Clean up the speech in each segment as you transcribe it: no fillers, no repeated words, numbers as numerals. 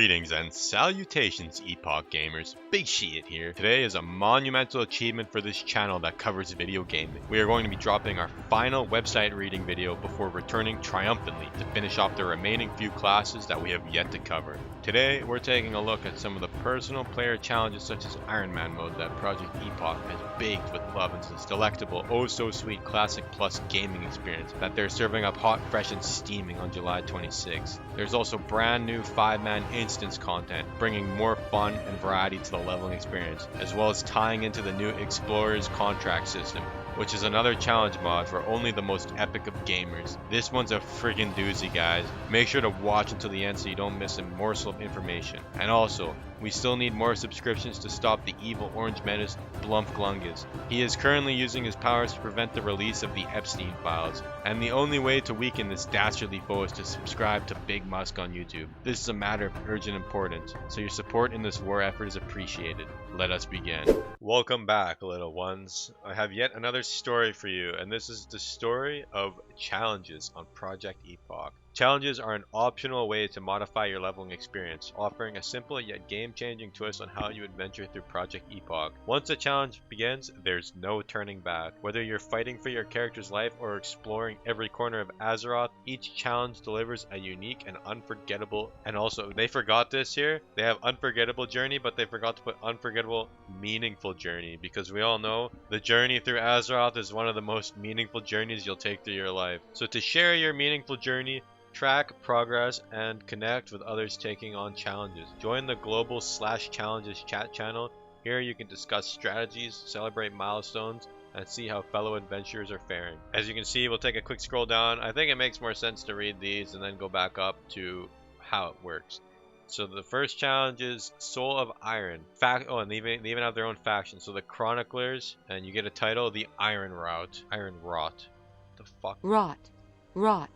Greetings and salutations, Epoch gamers. Big Shit here. Today is a monumental achievement for this channel that covers video gaming. We are going to be dropping our final website reading video before returning triumphantly to finish off the remaining few classes that we have yet to cover. Today, we're taking a look at some of the personal player challenges such as Ironman Mode that Project Epoch has baked with love into this delectable, oh so sweet Classic Plus gaming experience that they're serving up hot, fresh, and steaming on July 26th. There's also brand new 5-man instance content, bringing more fun and variety to the leveling experience, as well as tying into the new Explorer's contract system, which is another challenge mod for only the most epic of gamers. This one's a friggin' doozy, guys. Make sure to watch until the end so you don't miss a morsel of information. And also, we still need more subscriptions to stop the evil orange menace Glungus. He is currently using his powers to prevent the release of the Epstein files, and the only way to weaken this dastardly foe is to subscribe to Big Musk on YouTube. This is a matter of urgent importance, so your support in this war effort is appreciated. Let us begin. Welcome back, little ones. I have yet another story for you, and this is the story of challenges on Project Epoch. Challenges are an optional way to modify your leveling experience, offering a simple yet game-changing twist on how you adventure through Project Epoch. Once the challenge begins, there's no turning back. Whether you're fighting for your character's life or exploring every corner of Azeroth, each challenge delivers a unique and unforgettable, and also, they forgot this here, they have unforgettable journey, but they forgot to put unforgettable, meaningful journey, because we all know the journey through Azeroth is one of the most meaningful journeys you'll take through your life. So to share your meaningful journey, track progress, and connect with others taking on challenges, join the global/challenges chat channel. Here you can discuss strategies, celebrate milestones, and see how fellow adventurers are faring. As you can see, we'll take a quick scroll down. I think it makes more sense to read these and then go back up to how it works. So the first challenge is Soul of Iron. And they even have their own faction. So the Chroniclers, and you get a title, the Iron Rot. The fuck? Rot.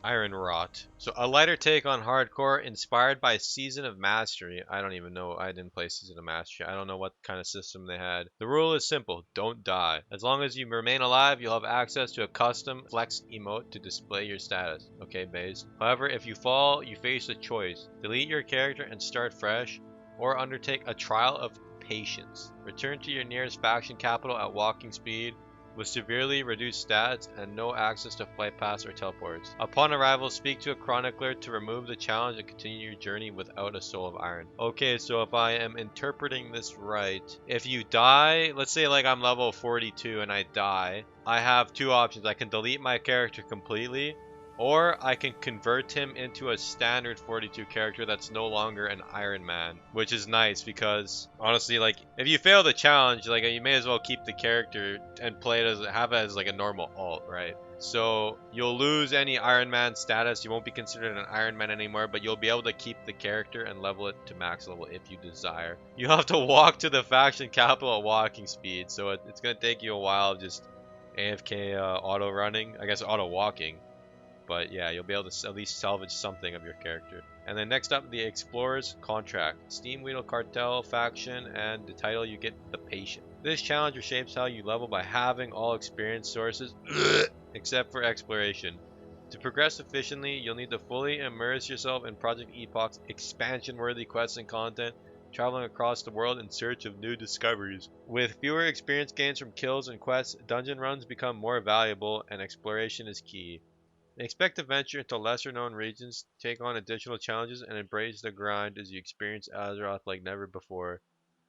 Iron Rot. So a lighter take on hardcore, inspired by Season of Mastery. I don't even know. I didn't play Season of Mastery. I don't know what kind of system they had. The rule is simple. Don't die. As long as you remain alive, you'll have access to a custom flex emote to display your status. Okay, base. However, if you fall, you face a choice. Delete your character and start fresh, or undertake a trial of patience. Return to your nearest faction capital at walking speed, with severely reduced stats and no access to flight paths or teleports. Upon arrival, speak to a chronicler to remove the challenge and continue your journey without a Soul of Iron. Okay, so if I am interpreting this right, if you die, let's say like I'm level 42 and I die, I have two options. I can delete my character completely, or I can convert him into a standard 42 character that's no longer an Iron Man, which is nice because honestly, like if you fail the challenge, like you may as well keep the character and play it have it as like a normal alt, right? So you'll lose any Iron Man status. You won't be considered an Iron Man anymore, but you'll be able to keep the character and level it to max level if you desire. You have to walk to the faction capital at walking speed, so it's gonna take you a while of just AFK auto running, I guess auto walking. But yeah, you'll be able to at least salvage something of your character. And then next up, the Explorer's Contract. Steam Weedle Cartel faction, and the title you get, The Patient. This challenge reshapes how you level by halving all experience sources, except for exploration. To progress efficiently, you'll need to fully immerse yourself in Project Epoch's expansion-worthy quests and content, traveling across the world in search of new discoveries. With fewer experience gains from kills and quests, dungeon runs become more valuable, and exploration is key. Expect to venture into lesser-known regions, take on additional challenges, and embrace the grind as you experience Azeroth like never before.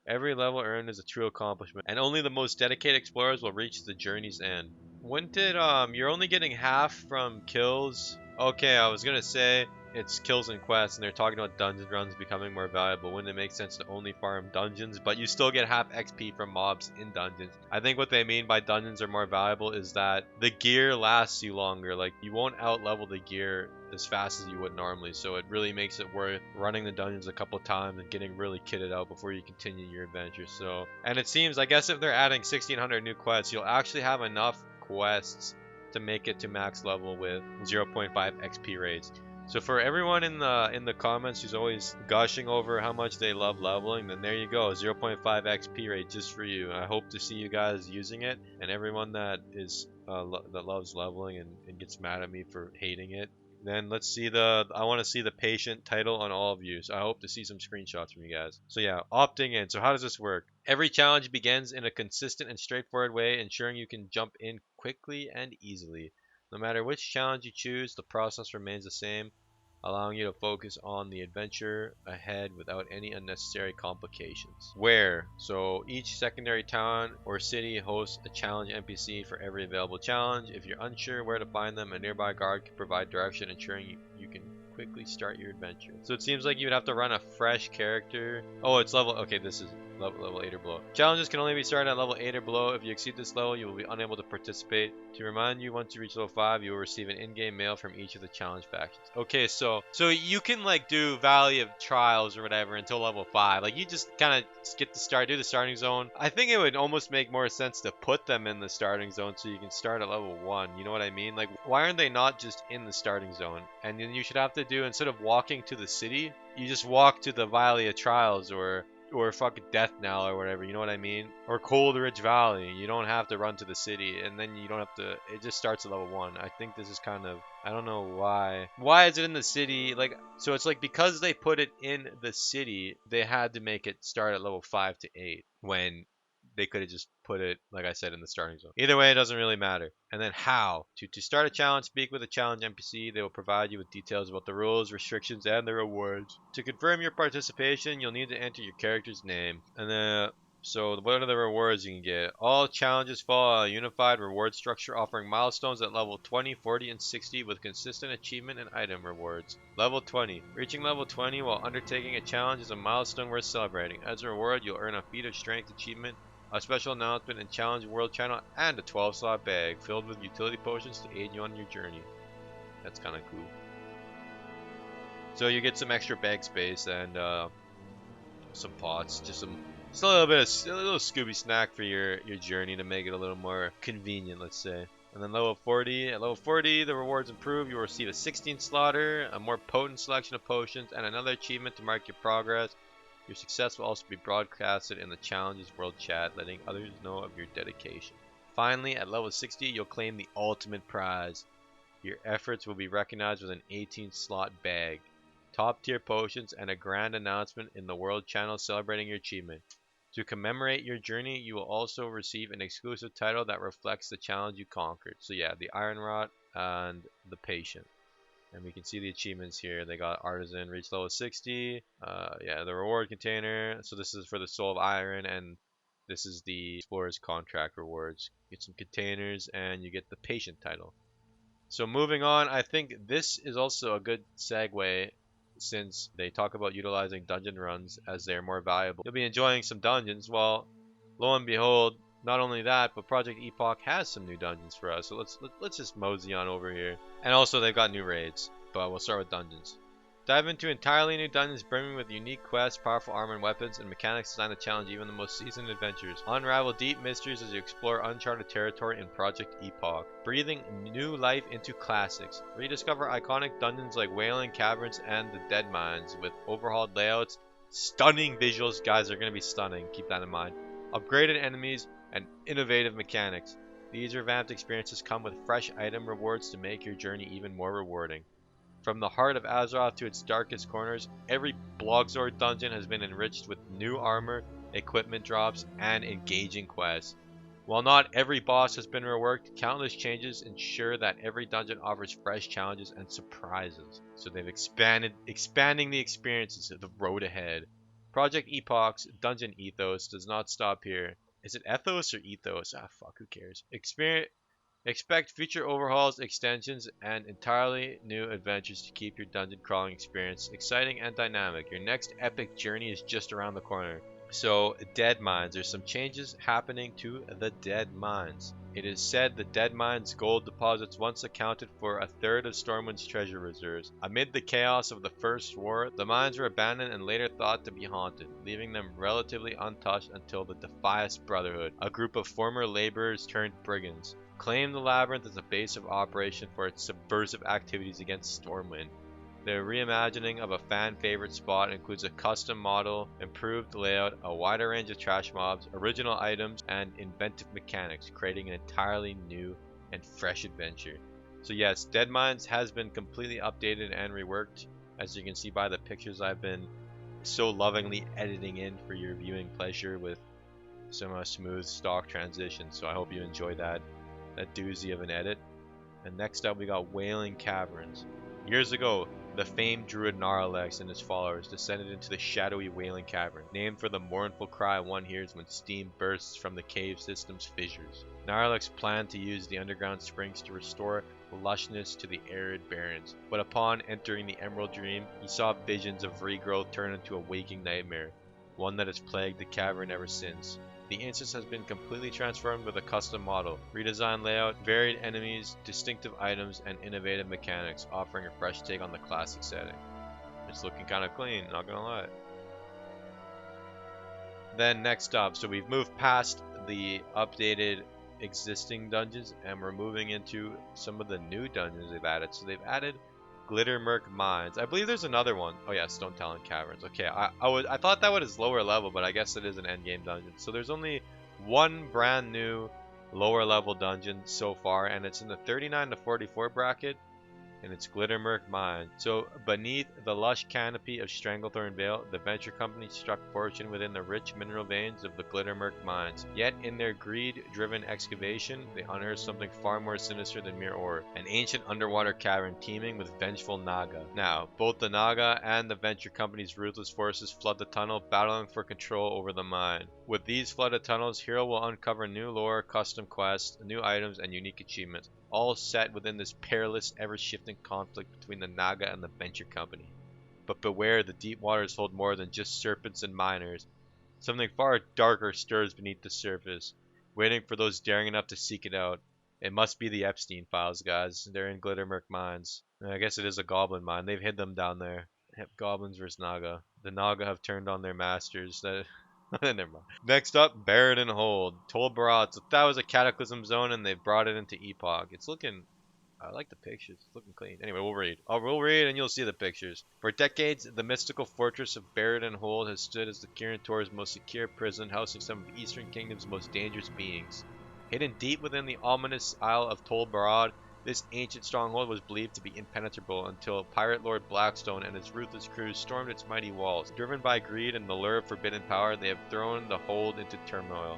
Every level earned is a true accomplishment, and only the most dedicated explorers will reach the journey's end. When did, you're only getting half from kills? Okay, I was gonna say it's kills and quests, and they're talking about dungeon runs becoming more valuable. Wouldn't it make sense to only farm dungeons? But you still get half XP from mobs in dungeons. I think what they mean by dungeons are more valuable is that the gear lasts you longer. Like, you won't out-level the gear as fast as you would normally, so it really makes it worth running the dungeons a couple times and getting really kitted out before you continue your adventure. So, and it seems, I guess if they're adding 1600 new quests, you'll actually have enough quests to make it to max level with 0.5 XP rates. So for everyone in the comments who's always gushing over how much they love leveling, then there you go, 0.5 XP rate just for you. I hope to see you guys using it, and everyone that is that loves leveling and gets mad at me for hating it, Then let's see the, I want to see the patient title on all of you. So I hope to see some screenshots from you guys. So yeah, opting in. So how does this work? Every challenge begins in a consistent and straightforward way, ensuring you can jump in quickly and easily. No matter which challenge you choose, the process remains the same, allowing you to focus on the adventure ahead without any unnecessary complications. Where? So each secondary town or city hosts a challenge NPC for every available challenge. If you're unsure where to find them, a nearby guard can provide direction, ensuring you can quickly start your adventure. So it seems like you would have to run a fresh character. Oh, it's level, okay, this is level 8 or below. Challenges can only be started at level 8 or below. If you exceed this level, you will be unable to participate. To remind you, once you reach level 5, you will receive an in-game mail from each of the challenge factions. Okay, so you can like do Valley of Trials or whatever until level 5. Like you just kind of get to start, do the starting zone. I think it would almost make more sense to put them in the starting zone so you can start at level 1. You know what I mean? Like why aren't they not just in the starting zone? And then you should have to do, instead of walking to the city, you just walk to the Valley of Trials or fucking Death Knell or whatever, you know what I mean? Or Cold Ridge Valley. You don't have to run to the city, and then you don't have to, it just starts at level 1. I think this is kind of, I don't know why. Why is it in the city? Like, so it's like because they put it in the city, they had to make it start at level 5 to 8 when they could have just put it, like I said, in the starting zone. Either way, it doesn't really matter. And then how? To start a challenge, speak with a challenge NPC. They will provide you with details about the rules, restrictions, and the rewards. To confirm your participation, you'll need to enter your character's name. And then, so what are the rewards you can get? All challenges follow a unified reward structure, offering milestones at level 20, 40, and 60 with consistent achievement and item rewards. Level 20. Reaching level 20 while undertaking a challenge is a milestone worth celebrating. As a reward, you'll earn a feat of strength achievement, a special announcement and challenge world channel, and a 12-slot bag filled with utility potions to aid you on your journey. That's kind of cool. So you get some extra bag space and some pots, just a little bit of a little Scooby snack for your journey to make it a little more convenient, let's say. And then level 40, at level 40, the rewards improve. You'll receive a 16 slaughter, a more potent selection of potions, and another achievement to mark your progress. Your success will also be broadcasted in the challenges world chat, letting others know of your dedication. Finally, at level 60, you'll claim the ultimate prize. Your efforts will be recognized with an 18-slot bag, top tier potions, and a grand announcement in the world channel celebrating your achievement. To commemorate your journey, you will also receive an exclusive title that reflects the challenge you conquered. So yeah, the Iron Rot and the Patient. And we can see the achievements here. They got Artisan, reach level 60. Yeah, the reward container. So this is for the Soul of Iron, and this is the Explorer's Contract rewards. Get some containers, and you get the Patient title. So moving on, I think this is also a good segue, since they talk about utilizing dungeon runs as they're more valuable. You'll be enjoying some dungeons. Well, lo and behold, not only that, but Project Epoch has some new dungeons for us. So let's just mosey on over here. And also they've got new raids, but we'll start with dungeons. Dive into entirely new dungeons brimming with unique quests, powerful armor and weapons, and mechanics designed to challenge even the most seasoned adventurers. Unravel deep mysteries as you explore uncharted territory in Project Epoch, breathing new life into classics. Rediscover iconic dungeons like Wailing Caverns and the Dead Mines with overhauled layouts, stunning visuals. Guys, they're going to be stunning, keep that in mind. Upgraded enemies, and innovative mechanics. These revamped experiences come with fresh item rewards to make your journey even more rewarding. From the heart of Azeroth to its darkest corners, every Blogzord dungeon has been enriched with new armor, equipment drops, and engaging quests. While not every boss has been reworked, countless changes ensure that every dungeon offers fresh challenges and surprises. So they've expanding the experiences of the road ahead. Project Epoch's dungeon ethos does not stop here. Is it ethos or ethos? Ah, fuck, who cares? Expect future overhauls, extensions, and entirely new adventures to keep your dungeon crawling experience exciting and dynamic. Your next epic journey is just around the corner. So, Dead Mines. There's some changes happening to the Dead Mines. It is said the Dead Mines gold deposits once accounted for a third of Stormwind's treasure reserves. Amid the chaos of the First War, the mines were abandoned and later thought to be haunted, leaving them relatively untouched until the Defias Brotherhood, a group of former laborers turned brigands, claimed the labyrinth as a base of operation for its subversive activities against Stormwind. The reimagining of a fan-favorite spot includes a custom model, improved layout, a wider range of trash mobs, original items, and inventive mechanics, creating an entirely new and fresh adventure. So yes, Dead Mines has been completely updated and reworked, as you can see by the pictures I've been so lovingly editing in for your viewing pleasure with some smooth stock transitions. So I hope you enjoy that doozy of an edit. And next up, we got Wailing Caverns. Years ago, the famed druid Gnarlex and his followers descended into the shadowy Wailing Cavern, named for the mournful cry one hears when steam bursts from the cave system's fissures. Gnarlex planned to use the underground springs to restore lushness to the arid barrens, but upon entering the Emerald Dream, he saw visions of regrowth turn into a waking nightmare, one that has plagued the cavern ever since. The instance has been completely transformed with a custom model, redesigned layout, varied enemies, distinctive items, and innovative mechanics, offering a fresh take on the classic setting. It's looking kind of clean, not gonna lie. Then next up, so we've moved past the updated existing dungeons and we're moving into some of the new dungeons they've added. So they've added Glittermurk Mines. I believe there's another one. Oh yeah, Stone Talon Caverns. Okay, I thought that was lower level, but I guess it is an endgame dungeon. So there's only one brand new lower level dungeon so far, and it's in the 39 to 44 bracket, and it's Glittermurk Mine. So beneath the lush canopy of Stranglethorn Vale, the venture company struck fortune within the rich mineral veins of the Glittermurk Mines. Yet in their greed-driven excavation, they unearthed something far more sinister than mere ore, an ancient underwater cavern teeming with vengeful Naga. Now, both the Naga and the venture company's ruthless forces flood the tunnel, battling for control over the mine. With these flooded tunnels, Hero will uncover new lore, custom quests, new items, and unique achievements, all set within this perilous, ever-shifting conflict between the Naga and the venture company. But beware, the deep waters hold more than just serpents and miners. Something far darker stirs beneath the surface, waiting for those daring enough to seek it out. It must be the Epstein files, guys. They're in Glittermurk Mines. I guess it is a goblin mine. They've hid them down there. Yep, goblins versus Naga. The Naga have turned on their masters. Never mind. Next up, Baradin Hold. Tol Barad. So that was a Cataclysm zone, and they've brought it into Epoch. It's looking... I like the pictures. It's looking clean. Anyway, we'll read. We'll read, and you'll see the pictures. For decades, the mystical fortress of Baradin Hold has stood as the Kirin Tor's most secure prison, housing some of Eastern Kingdom's most dangerous beings. Hidden deep within the ominous Isle of Tol Barad, this ancient stronghold was believed to be impenetrable until Pirate Lord Blackstone and his ruthless crews stormed its mighty walls. Driven by greed and the lure of forbidden power, they have thrown the hold into turmoil,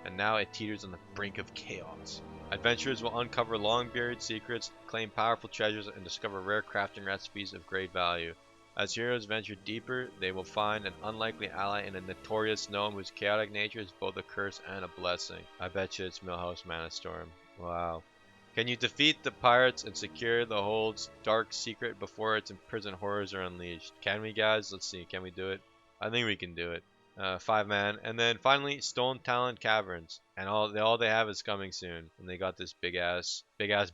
and now it teeters on the brink of chaos. Adventurers will uncover long-buried secrets, claim powerful treasures, and discover rare crafting recipes of great value. As heroes venture deeper, they will find an unlikely ally in a notorious gnome whose chaotic nature is both a curse and a blessing. I bet you it's Millhouse Manastorm. Wow. Can you defeat the pirates and secure the hold's dark secret before its imprisoned horrors are unleashed? Can we, guys? Let's see. Can we do it? I think we can do it. 5-man. And then finally, Stone Talon Caverns. And all they have is coming soon. And they got this big ass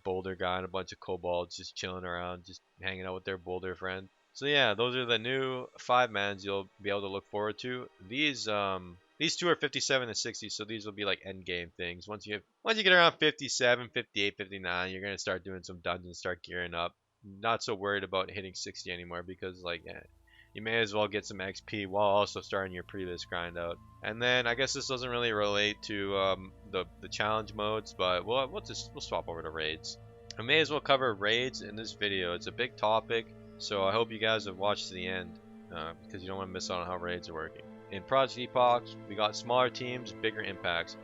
boulder guy and a bunch of kobolds just chilling around, just hanging out with their boulder friend. So yeah, those are the new 5-mans you'll be able to look forward to. These two are 57 and 60, so these will be like end game things. Once you get around 57, 58, 59, you're gonna start doing some dungeons, start gearing up. Not so worried about hitting 60 anymore because you may as well get some XP while also starting your previous grind out. And then I guess this doesn't really relate to the challenge modes, but we'll swap over to raids. I may as well cover raids in this video. It's a big topic, so I hope you guys have watched to the end because you don't want to miss out on how raids are working. In Project Epoch, we got smaller teams, bigger impacts.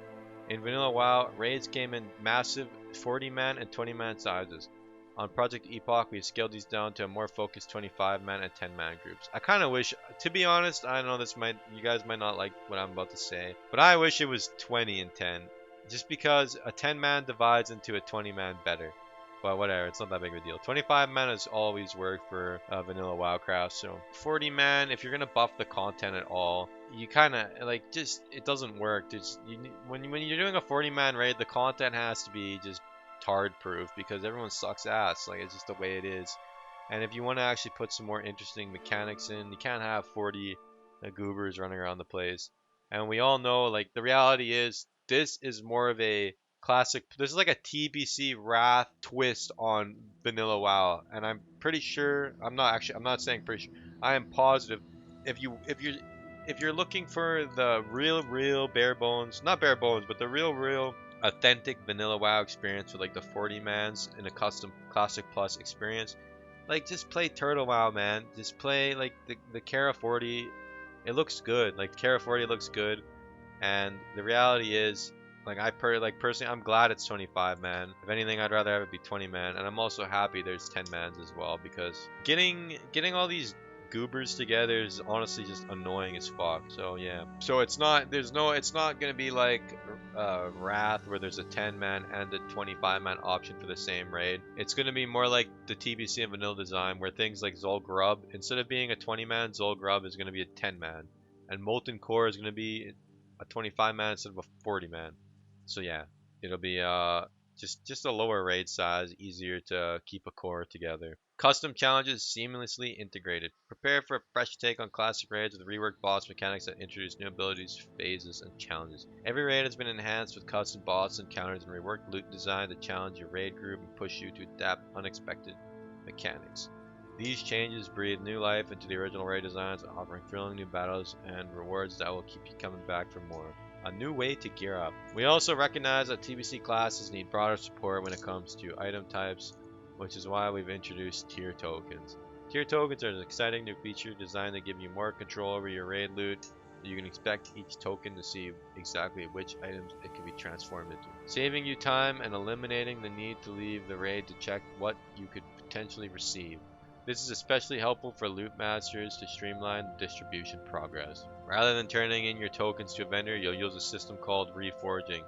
In Vanilla WoW, raids came in massive 40-man and 20-man sizes. On Project Epoch, we've scaled these down to a more focused 25-man and 10-man groups. I kind of wish, to be honest, I know you guys might not like what I'm about to say, but I wish it was 20 and 10, just because a 10-man divides into a 20-man better. But whatever, it's not that big of a deal. 25-man has always worked for Vanilla WoWcraft, so 40-man, if you're gonna buff the content at all, you kind of it doesn't work. When you're doing a 40-man raid, the content has to be just tard proof because everyone sucks ass. Like, it's just the way it is. And if you want to actually put some more interesting mechanics in, you can't have 40 goobers running around the place. And we all know, like, the reality is this is more of a classic. This is like a TBC Wrath twist on Vanilla WoW, and I'm pretty sure. I'm not saying pretty sure. I am positive. If you're looking for the real bare bones, not bare bones, but the real authentic vanilla WoW experience with like the 40 mans in a custom Classic Plus experience. Like just play Turtle WoW, man. Just play like the Kara 40. It looks good. Like Kara 40 looks good, and the reality is, like personally, I'm glad it's 25 man. If anything, I'd rather have it be 20 man, and I'm also happy there's 10 mans as well because getting all these goobers together is honestly just annoying as fuck. So yeah. So it's not gonna be like Wrath where there's a 10 man and a 25 man option for the same raid. It's gonna be more like the TBC and vanilla design where things like Zol Grub, instead of being a 20 man, Zol Grub is gonna be a 10 man, and Molten Core is gonna be a 25 man instead of a 40 man. So yeah, it'll be just a lower raid size, easier to keep a core together. Custom challenges seamlessly integrated. Prepare for a fresh take on classic raids with reworked boss mechanics that introduce new abilities, phases, and challenges. Every raid has been enhanced with custom boss encounters and reworked loot design to challenge your raid group and push you to adapt unexpected mechanics. These changes breathe new life into the original raid designs, offering thrilling new battles and rewards that will keep you coming back for more. A new way to gear up. We also recognize that TBC classes need broader support when it comes to item types, which is why we've introduced tier tokens. Tier tokens are an exciting new feature designed to give you more control over your raid loot. You can expect each token to see exactly which items it can be transformed into, saving you time and eliminating the need to leave the raid to check what you could potentially receive. This is especially helpful for loot masters to streamline the distribution progress. Rather than turning in your tokens to a vendor, you'll use a system called reforging.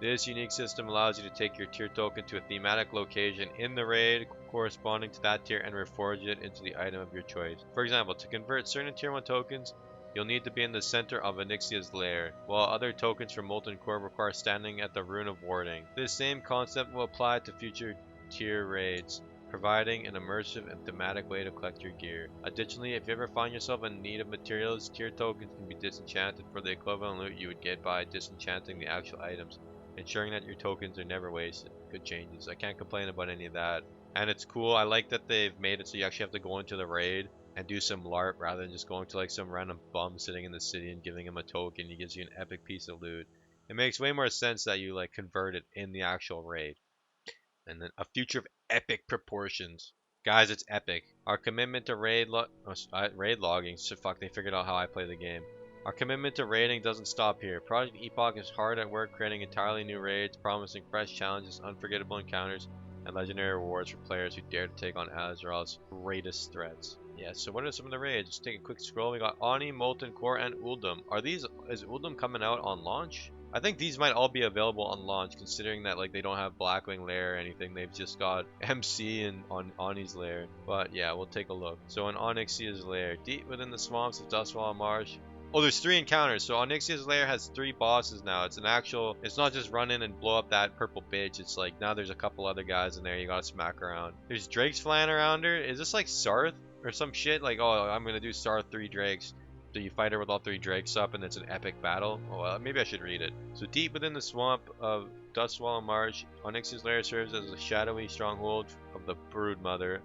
This unique system allows you to take your tier token to a thematic location in the raid corresponding to that tier and reforge it into the item of your choice. For example, to convert certain tier 1 tokens, you'll need to be in the center of Onyxia's lair, while other tokens for Molten Core require standing at the Rune of Warding. This same concept will apply to future tier raids, providing an immersive and thematic way to collect your gear. Additionally, if you ever find yourself in need of materials, tier tokens can be disenchanted for the equivalent loot you would get by disenchanting the actual items, ensuring that your tokens are never wasted. Good changes. I can't complain about any of that. And it's cool. I like that they've made it so you actually have to go into the raid and do some LARP rather than just going to like some random bum sitting in the city and giving him a token. He gives you an epic piece of loot. It makes way more sense that you like convert it in the actual raid. And then a future of epic proportions. Guys, it's epic. Our commitment to raid logging. So fuck, they figured out how I play the game. Our commitment to raiding doesn't stop here. Project Epoch is hard at work creating entirely new raids, promising fresh challenges, unforgettable encounters, and legendary rewards for players who dare to take on Azeroth's greatest threats. Yeah, so what are some of the raids? Just take a quick scroll. We got Ani, Molten Core, and Uldum. Is Uldum coming out on launch? I think these might all be available on launch, considering that like they don't have Blackwing Lair or anything. They've just got MC and on Ani's Lair. But yeah, we'll take a look. So in Onyxia's Lair, deep within the swamps of Dustwall Marsh. Oh, there's 3 encounters. So Onyxia's Lair has 3 bosses now. It's not just run in and blow up that purple bitch. It's like now there's a couple other guys in there you gotta smack around. There's drakes flying around her. Is this like Sarth or some shit? Like, oh, I'm gonna do Sarth 3 drakes. So you fight her with all 3 drakes up and it's an epic battle. Oh, well, maybe I should read it. So deep within the swamp of Dustwall Marsh, Onyxia's Lair serves as a shadowy stronghold of the broodmother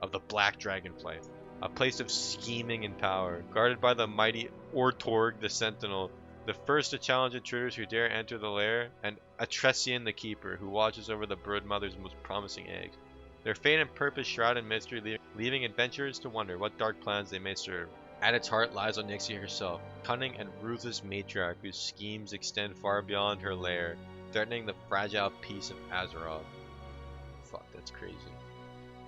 of the Black Dragonfly. A place of scheming and power, guarded by the mighty Ortorg the Sentinel, the first to challenge intruders who dare enter the lair, and Atresian the Keeper, who watches over the broodmother's most promising eggs. Their fate and purpose shroud in mystery, leaving adventurers to wonder what dark plans they may serve. At its heart lies Onyxia herself, cunning and ruthless matriarch whose schemes extend far beyond her lair, threatening the fragile peace of Azeroth. Fuck, that's crazy.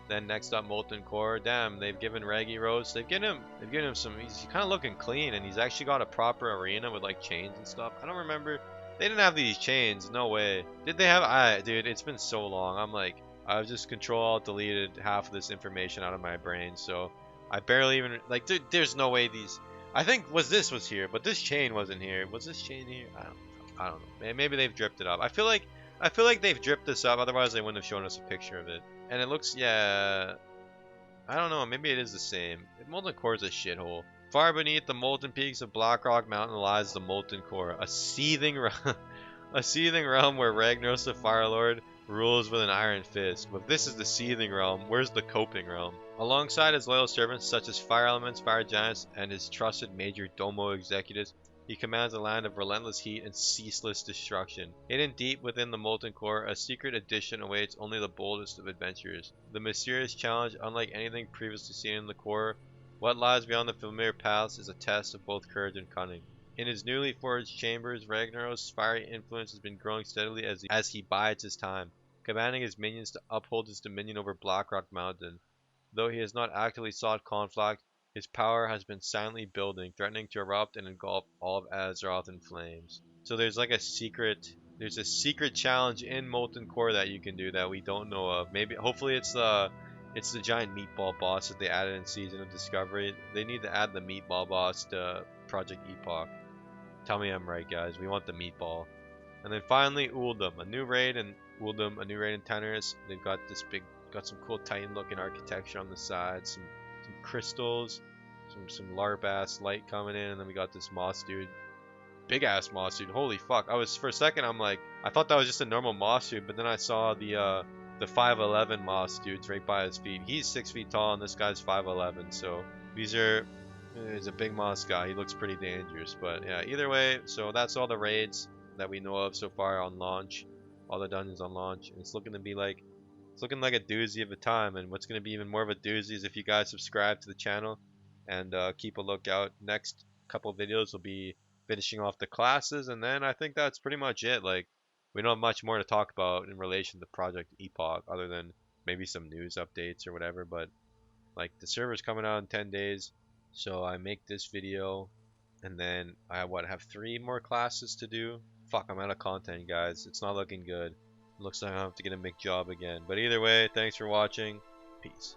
Then next up, Molten Core. Damn, they've given Reggie Rose. They've given him some. He's kind of looking clean, and he's actually got a proper arena with like chains and stuff. I don't remember. They didn't have these chains. No way. Did they have? Dude, it's been so long. I've just deleted half of this information out of my brain, so I barely even like. Dude, there's no way these. I think this was here, but this chain wasn't here. Was this chain here? I don't know. Maybe they've dripped it up. I feel like they've dripped this up. Otherwise, they wouldn't have shown us a picture of it. And it looks, yeah, I don't know, maybe it is the same. Molten Core is a shithole. Far beneath the molten peaks of Blackrock Mountain lies the Molten Core, a seething realm where Ragnaros the Firelord rules with an iron fist. But if this is the seething realm, where's the coping realm? Alongside his loyal servants such as Fire Elements, Fire Giants, and his trusted Major Domo executives, He commands a land of relentless heat and ceaseless destruction. Hidden deep within the molten core, a secret addition awaits only the boldest of adventurers. The mysterious challenge, unlike anything previously seen in the core, what lies beyond the familiar paths is a test of both courage and cunning. In his newly forged chambers, Ragnaros's fiery influence has been growing steadily as he bides his time, commanding his minions to uphold his dominion over Blackrock Mountain. Though he has not actively sought conflict, his power has been silently building, threatening to erupt and engulf all of Azeroth in flames. So there's a secret challenge in Molten Core that you can do that we don't know of. Maybe, hopefully it's the giant meatball boss that they added in Season of Discovery. They need to add the meatball boss to Project Epoch. Tell me I'm right, guys. We want the meatball. And then finally, Uldum, a new raid in Uldum, a new raid in Teneris. They've got got some cool Titan-looking architecture on the side, some crystals, some LARP ass light coming in, and then we got this moss dude, big ass moss dude. Holy fuck! For a second, I'm like, I thought that was just a normal moss dude, but then I saw the 5'11" moss dudes right by his feet. He's 6 feet tall, and this guy's 5'11". So he's a big moss guy. He looks pretty dangerous, but yeah. Either way, so that's all the raids that we know of so far on launch, all the dungeons on launch, and it's looking like a doozy of a time. And what's going to be even more of a doozy is if you guys subscribe to the channel and keep a lookout. Next couple videos will be finishing off the classes, and then I think that's pretty much it. Like, we don't have much more to talk about in relation to Project Epoch other than maybe some news updates or whatever. But like, the server's coming out in 10 days, so I make this video, and then I have 3 more classes to do. Fuck, I'm out of content, guys. It's not looking good. Looks like I have to get a McJob again. But either way, thanks for watching. Peace.